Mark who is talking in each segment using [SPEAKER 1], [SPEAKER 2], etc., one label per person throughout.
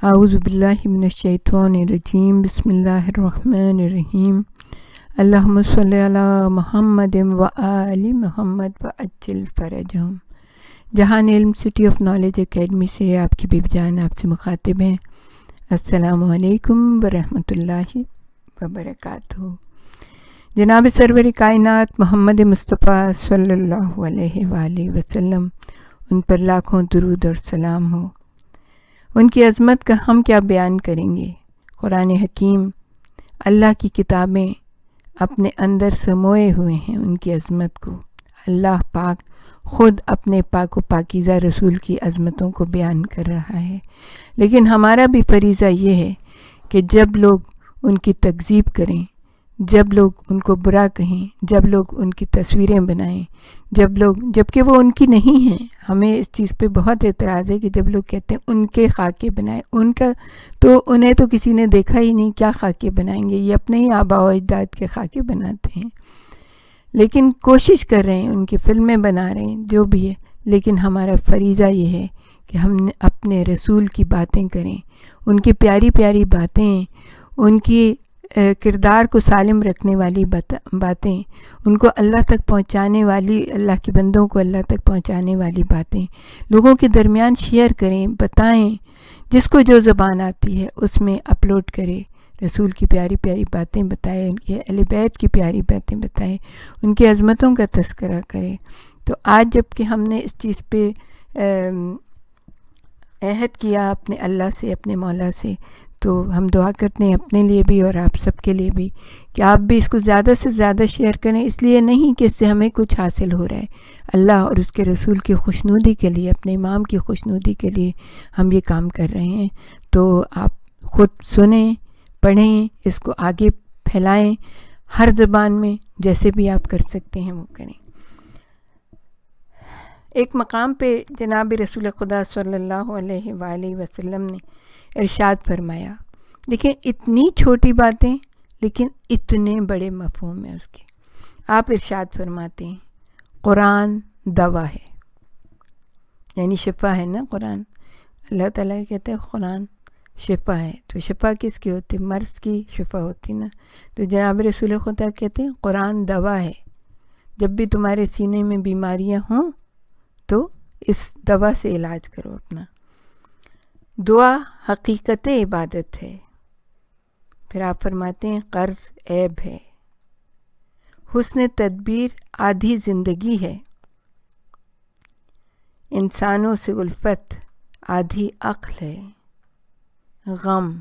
[SPEAKER 1] اعوذ باللہ من الشیطان الرجیم بسم اللہ الرحمن الرحیم اللہم صلی علی محمد و آل محمد و عجل فرجہم۔ جہان علم سٹی آف نالج اکیڈمی سے آپ کی بیبی جان آپ سے مخاطب ہیں۔ السلام علیکم ورحمۃ اللہ وبرکاتہ۔ جناب سرور کائنات محمد مصطفیٰ صلی اللہ علیہ وآلہ وسلم، ان پر لاکھوں درود اور سلام ہو۔ ان کی عظمت کا ہم کیا بیان کریں گے۔ قرآن حکیم اللہ کی کتابیں اپنے اندر سموئے ہوئے ہیں ان کی عظمت کو۔ اللہ پاک خود اپنے پاک و پاکیزہ رسول کی عظمتوں کو بیان کر رہا ہے، لیکن ہمارا بھی فریضہ یہ ہے کہ جب لوگ ان کی تکذیب کریں، جب لوگ ان کو برا کہیں، جب لوگ ان کی تصویریں بنائیں، جبکہ وہ ان کی نہیں ہیں، ہمیں اس چیز پہ بہت اعتراض ہے کہ جب لوگ کہتے ہیں ان کے خاکے بنائیں، انہیں تو کسی نے دیکھا ہی نہیں، کیا خاکے بنائیں گے، یہ اپنے ہی آباء و اجداد کے خاکے بناتے ہیں، لیکن کوشش کر رہے ہیں، ان کی فلمیں بنا رہے ہیں، جو بھی ہے، لیکن ہمارا فریضہ یہ ہے کہ ہم اپنے رسول کی باتیں کریں، ان کی پیاری پیاری باتیں، ان کی کردار کو سالم رکھنے والی باتیں، ان کو اللہ تک پہنچانے والی، اللہ کے بندوں کو اللہ تک پہنچانے والی باتیں لوگوں کے درمیان شیئر کریں، بتائیں، جس کو جو زبان آتی ہے اس میں اپلوڈ کرے، رسول کی پیاری پیاری باتیں بتائے، ان کے اہل بیت کی پیاری باتیں بتائے، ان کی عظمتوں کا تذکرہ کرے۔ تو آج جب کہ ہم نے اس چیز پہ عہد کیا اپنے اللہ سے، اپنے مولا سے، تو ہم دعا کرتے ہیں اپنے لیے بھی اور آپ سب کے لیے بھی کہ آپ بھی اس کو زیادہ سے زیادہ شیئر کریں، اس لیے نہیں کہ اس سے ہمیں کچھ حاصل ہو رہا ہے، اللہ اور اس کے رسول کی خوشنودی کے لیے، اپنے امام کی خوشنودی کے لیے ہم یہ کام کر رہے ہیں۔ تو آپ خود سنیں، پڑھیں، اس کو آگے پھیلائیں، ہر زبان میں جیسے بھی آپ کر سکتے ہیں وہ کریں۔ ایک مقام پہ جناب رسول خدا صلی اللہ علیہ وآلہ وسلم نے ارشاد فرمایا، دیکھیں اتنی چھوٹی باتیں لیکن اتنے بڑے مفہوم ہیں اس کے۔ آپ ارشاد فرماتے ہیں قرآن دوا ہے، یعنی شفا ہے نا قرآن، اللہ تعالیٰ کہتے ہیں قرآن شفا ہے، تو شفا کس کی ہوتی؟ مرض کی شفا ہوتی نا، تو جناب رسول خدا کہتے ہیں قرآن دوا ہے، جب بھی تمہارے سینے میں بیماریاں ہوں تو اس دوا سے علاج کرو اپنا۔ دعا حقیقت عبادت ہے۔ پھر آپ فرماتے ہیں قرض عیب ہے، حسن تدبیر آدھی زندگی ہے، انسانوں سے الفت آدھی عقل ہے، غم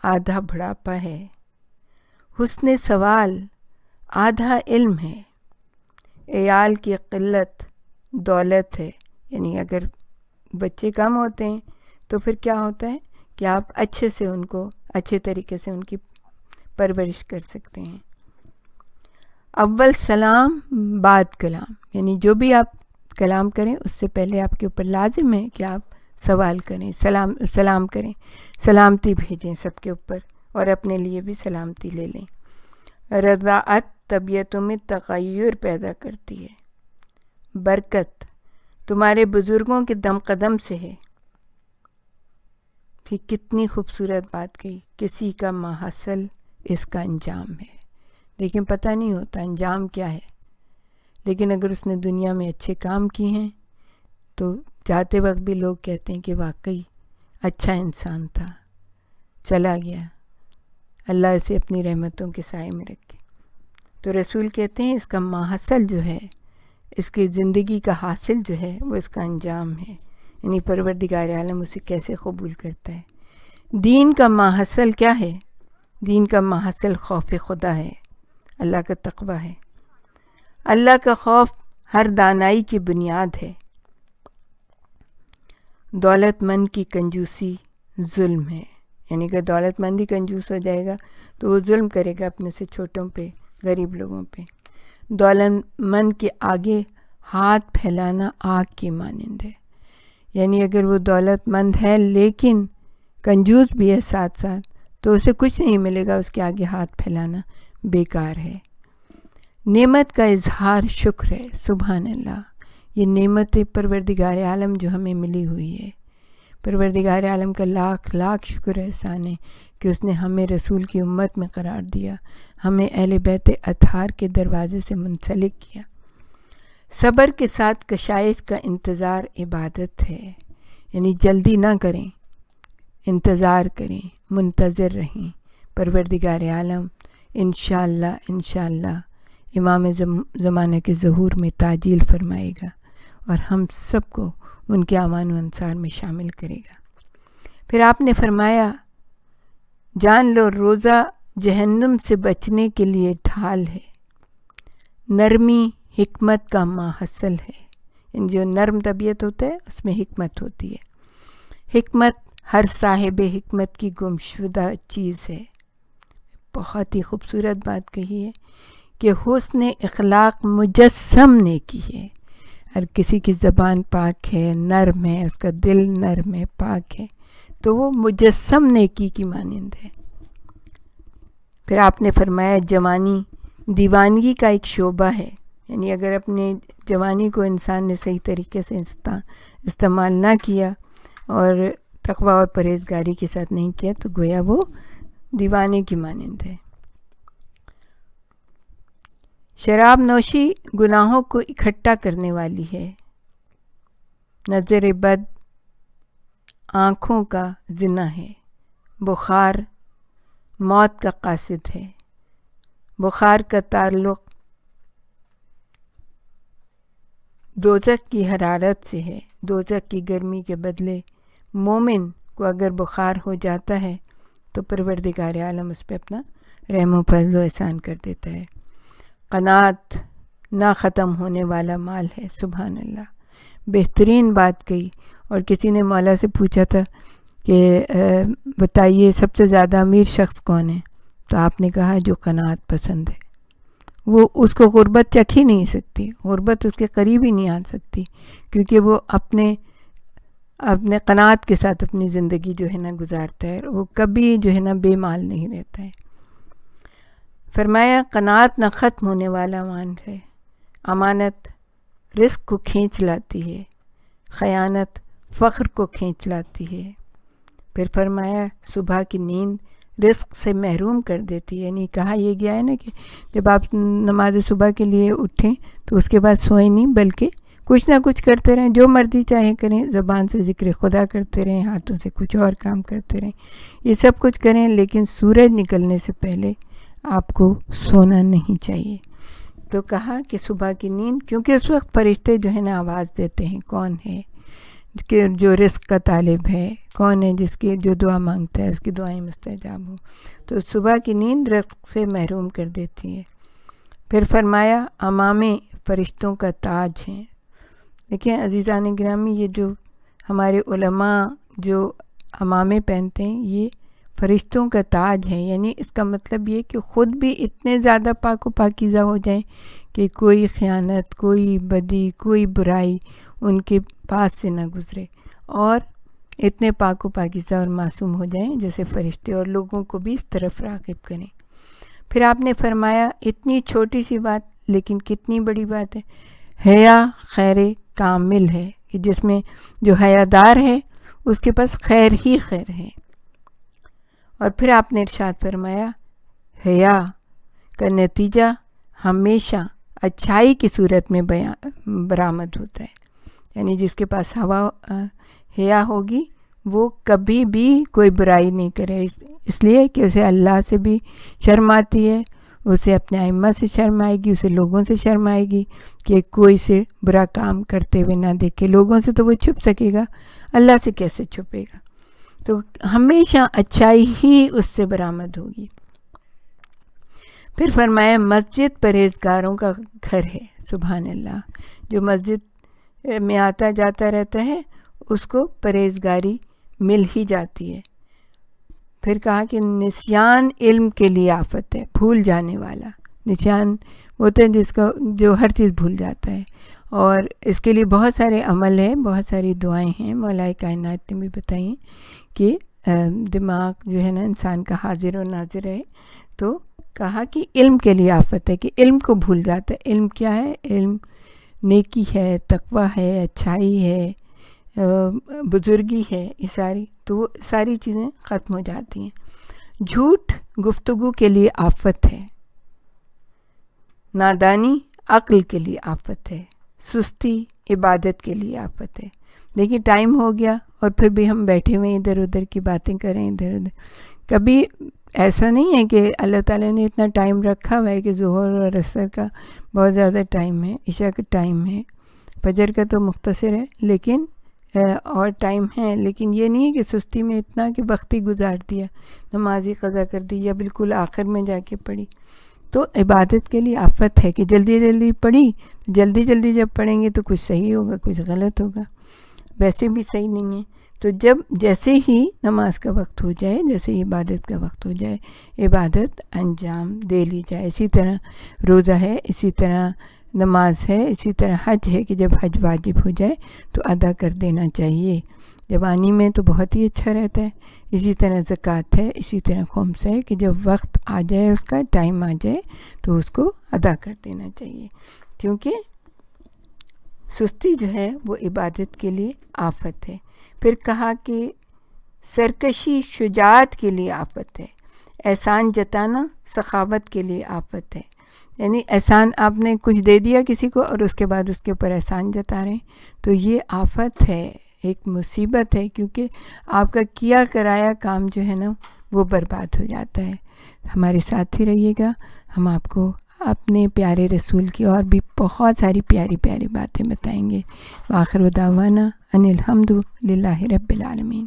[SPEAKER 1] آدھا بڑھاپا ہے، حسن سوال آدھا علم ہے، عیال کی قلت دولت ہے، یعنی اگر بچے کم ہوتے ہیں تو پھر کیا ہوتا ہے کہ آپ اچھے سے ان کو اچھے طریقے سے ان کی پرورش کر سکتے ہیں۔ اول سلام بعد کلام، یعنی جو بھی آپ کلام کریں اس سے پہلے آپ کے اوپر لازم ہے کہ آپ سوال کریں، سلام کریں، سلامتی بھیجیں سب کے اوپر، اور اپنے لیے بھی سلامتی لے لیں۔ رضاعت طبیعتوں میں تغیر پیدا کرتی ہے، برکت تمہارے بزرگوں کے دم قدم سے ہے۔ پھر کتنی خوبصورت بات کہی، کسی کا ماحصل اس کا انجام ہے، لیکن پتہ نہیں ہوتا انجام کیا ہے، لیکن اگر اس نے دنیا میں اچھے کام کیے ہیں تو جاتے وقت بھی لوگ کہتے ہیں کہ واقعی اچھا انسان تھا، چلا گیا، اللہ اسے اپنی رحمتوں کے سائے میں رکھے۔ تو رسول کہتے ہیں اس کا ماحصل جو ہے، اس کی زندگی کا حاصل جو ہے وہ اس کا انجام ہے، یعنی پروردگار عالم اسے کیسے قبول کرتا ہے۔ دین کا ماحصل کیا ہے؟ دین کا ماحصل خوف خدا ہے، اللہ کا تقوی ہے۔ اللہ کا خوف ہر دانائی کی بنیاد ہے۔ دولت مند کی کنجوسی ظلم ہے، یعنی کہ دولت مند ہی کنجوس ہو جائے گا تو وہ ظلم کرے گا اپنے سے چھوٹوں پہ، غریب لوگوں پہ۔ دولت مند کے آگے ہاتھ پھیلانا آگ کی مانند ہے، یعنی اگر وہ دولت مند ہے لیکن کنجوس بھی ہے ساتھ ساتھ تو اسے کچھ نہیں ملے گا، اس کے آگے ہاتھ پھیلانا بیکار ہے۔ نعمت کا اظہار شکر ہے، سبحان اللہ، یہ نعمت پروردگار عالم جو ہمیں ملی ہوئی ہے، پروردگار عالم کا لاکھ لاکھ شکر احسان ہے کہ اس نے ہمیں رسول کی امت میں قرار دیا، ہمیں اہل بیت اطہار کے دروازے سے منسلک کیا۔ صبر کے ساتھ کشائش کا انتظار عبادت ہے، یعنی جلدی نہ کریں، انتظار کریں، منتظر رہیں۔ پروردگار عالم انشاءاللہ امام زمانہ کے ظہور میں تعجیل فرمائے گا اور ہم سب کو ان کے اعوان و انصار میں شامل کرے گا۔ پھر آپ نے فرمایا جان لو روزہ جہنم سے بچنے کے لیے ڈھال ہے، نرمی حکمت کا ماحصل ہے۔ جو نرم طبیعت ہوتا ہے اس میں حکمت ہوتی ہے۔ حکمت ہر صاحب حکمت کی گمشدہ چیز ہے۔ بہت ہی خوبصورت بات کہی ہے کہ حسن اخلاق مجسم نیکی ہے۔ ہر کسی کی زبان پاک ہے، نرم ہے، اس کا دل نرم ہے، پاک ہے، تو وہ مجسم نیکی کی مانند ہے۔ پھر آپ نے فرمایا جوانی دیوانگی کا ایک شعبہ ہے، یعنی اگر اپنے جوانی کو انسان نے صحیح طریقے سے استعمال نہ کیا اور تقوی اور پرہیزگاری کے ساتھ نہیں کیا تو گویا وہ دیوانے کی مانند ہے۔ شراب نوشی گناہوں کو اکٹھا کرنے والی ہے، نظر بد آنکھوں کا زنا ہے، بخار موت کا قاصد ہے، بخار کا تعلق دوزخ کی حرارت سے ہے۔ دوزخ کی گرمی کے بدلے مومن کو اگر بخار ہو جاتا ہے تو پروردگار عالم اس پہ اپنا رحم و فضل و احسان کر دیتا ہے۔ قناعت نہ ختم ہونے والا مال ہے، سبحان اللہ، بہترین بات کہی۔ اور کسی نے مولا سے پوچھا تھا کہ بتائیے سب سے زیادہ امیر شخص کون ہے؟ تو آپ نے کہا جو قناعت پسند ہے۔ وہ اس کو غربت چکھ ہی نہیں سکتی، غربت اس کے قریب ہی نہیں آ سکتی، کیونکہ وہ اپنے قناعت کے ساتھ اپنی زندگی جو ہے نا گزارتا ہے، وہ کبھی جو ہے نا بے مال نہیں رہتا ہے۔ فرمایا قناعت نہ ختم ہونے والا مال ہے، امانت رزق کو کھینچ لاتی ہے، خیانت فخر کو کھینچ لاتی ہے۔ پھر فرمایا صبح کی نیند رزق سے محروم کر دیتی ہے، یعنی کہا یہ گیا ہے نا کہ جب آپ نماز صبح کے لیے اٹھیں تو اس کے بعد سوئیں نہیں، بلکہ کچھ نہ کچھ کرتے رہیں، جو مرضی چاہیں کریں، زبان سے ذکر خدا کرتے رہیں، ہاتھوں سے کچھ اور کام کرتے رہیں، یہ سب کچھ کریں، لیکن سورج نکلنے سے پہلے آپ کو سونا نہیں چاہیے۔ تو کہا کہ صبح کی نیند، کیونکہ اس وقت فرشتے جو ہے نا آواز دیتے ہیں کون ہے کہ جو رزق کا طالب ہے، کون ہے جس کی جو دعا مانگتا ہے اس کی دعائیں مستجاب ہوں، تو صبح کی نیند رزق سے محروم کر دیتی ہے۔ پھر فرمایا امامے فرشتوں کا تاج ہیں۔ دیکھیں عزیزان گرامی، یہ جو ہمارے علماء جو امامے پہنتے ہیں یہ فرشتوں کا تاج ہے، یعنی اس کا مطلب یہ کہ خود بھی اتنے زیادہ پاک و پاکیزہ ہو جائیں کہ کوئی خیانت، کوئی بدی، کوئی برائی ان کے پاس سے نہ گزرے، اور اتنے پاک و پاکیزہ اور معصوم ہو جائیں جیسے فرشتے، اور لوگوں کو بھی اس طرف راغب کریں۔ پھر آپ نے فرمایا اتنی چھوٹی سی بات لیکن کتنی بڑی بات ہے، حیا خیر کامل ہے، کہ جس میں جو حیادار ہے اس کے پاس خیر ہی خیر ہے۔ اور پھر آپ نے ارشاد فرمایا حیا کا نتیجہ ہمیشہ اچھائی کی صورت میں برآمد ہوتا ہے، یعنی جس کے پاس حیا ہوگی وہ کبھی بھی کوئی برائی نہیں کرے، اس لیے کہ اسے اللہ سے بھی شرم آتی ہے، اسے اپنے ائمہ سے شرم آئے گی، اسے لوگوں سے شرم آئے گی کہ کوئی سے برا کام کرتے ہوئے نہ دیکھے۔ لوگوں سے تو وہ چھپ سکے گا، اللہ سے کیسے چھپے گا؟ تو ہمیشہ اچھائی ہی اس سے برآمد ہوگی۔ پھر فرمایا مسجد پرہیزگاروں کا گھر ہے، سبحان اللہ، جو مسجد میں آتا جاتا رہتا ہے اس کو پرہیزگاری مل ہی جاتی ہے۔ پھر کہا کہ نسیان علم کے لیے آفت ہے، بھول جانے والا نسیان ہوتا ہے جس کا جو ہر چیز بھول جاتا ہے، اور اس کے لیے بہت سارے عمل ہیں، بہت ساری دعائیں ہیں، مولا کائنات نے بھی بتائی کہ دماغ جو ہے نا انسان کا حاضر و ناظر ہے، تو کہا کہ علم کے لیے آفت ہے، کہ علم کو بھول جاتا ہے۔ علم کیا ہے؟ علم نیکی ہے، تقوی ہے، اچھائی ہے، بزرگی ہے، یہ ساری، تو وہ ساری چیزیں ختم ہو جاتی ہیں۔ جھوٹ گفتگو کے لیے آفت ہے، نادانی عقل کے لیے آفت ہے، سستی عبادت کے لیے آفت ہے۔ دیکھیے ٹائم ہو گیا اور پھر بھی ہم بیٹھے ہوئے ادھر ادھر کی باتیں کریں، ادھر ادھر۔ کبھی ایسا نہیں ہے کہ اللہ تعالیٰ نے اتنا ٹائم رکھا ہوا ہے کہ ظہر اور عصر کا بہت زیادہ ٹائم ہے، عشاء کا ٹائم ہے، فجر کا تو مختصر ہے لیکن اور ٹائم ہے، لیکن یہ نہیں ہے کہ سستی میں اتنا کہ وقت ہی گزار دیا، نماز ہی قضا کر دی یا بالکل آخر میں جا کے پڑھی۔ تو عبادت کے لیے آفت ہے کہ جلدی جلدی پڑھی، جلدی جلدی جب پڑھیں گے تو کچھ صحیح ہوگا، کچھ غلط ہوگا، ویسے بھی صحیح نہیں ہے۔ تو جب جیسے ہی نماز کا وقت ہو جائے، جیسے ہی عبادت کا وقت ہو جائے، عبادت انجام دے لی جائے۔ اسی طرح روزہ ہے، اسی طرح نماز ہے، اسی طرح حج ہے کہ جب حج واجب ہو جائے تو ادا کر دینا چاہیے۔ جوانی میں تو بہت ہی اچھا رہتا ہے۔ اسی طرح زکوٰۃ ہے، اسی طرح خمس ہے کہ جب وقت آ جائے، اس کا ٹائم آ جائے تو اس کو ادا کر دینا چاہیے، کیونکہ سستی جو ہے وہ عبادت کے لیے آفت ہے۔ پھر کہا کہ سرکشی شجاعت کے لیے آفت ہے، احسان جتانا سخاوت کے لیے آفت ہے۔ یعنی احسان آپ نے کچھ دے دیا کسی کو اور اس کے بعد اس کے اوپر احسان جتا رہے ہیں، تو یہ آفت ہے، ایک مصیبت ہے، کیونکہ آپ کا کیا کرایا کام جو ہے نا وہ برباد ہو جاتا ہے۔ ہمارے ساتھ ہی رہیے گا، ہم آپ کو اپنے پیارے رسول کی اور بھی بہت ساری پیاری پیاری باتیں بتائیں گے۔ وآخر دعوانا ان الحمد للہ رب العالمین۔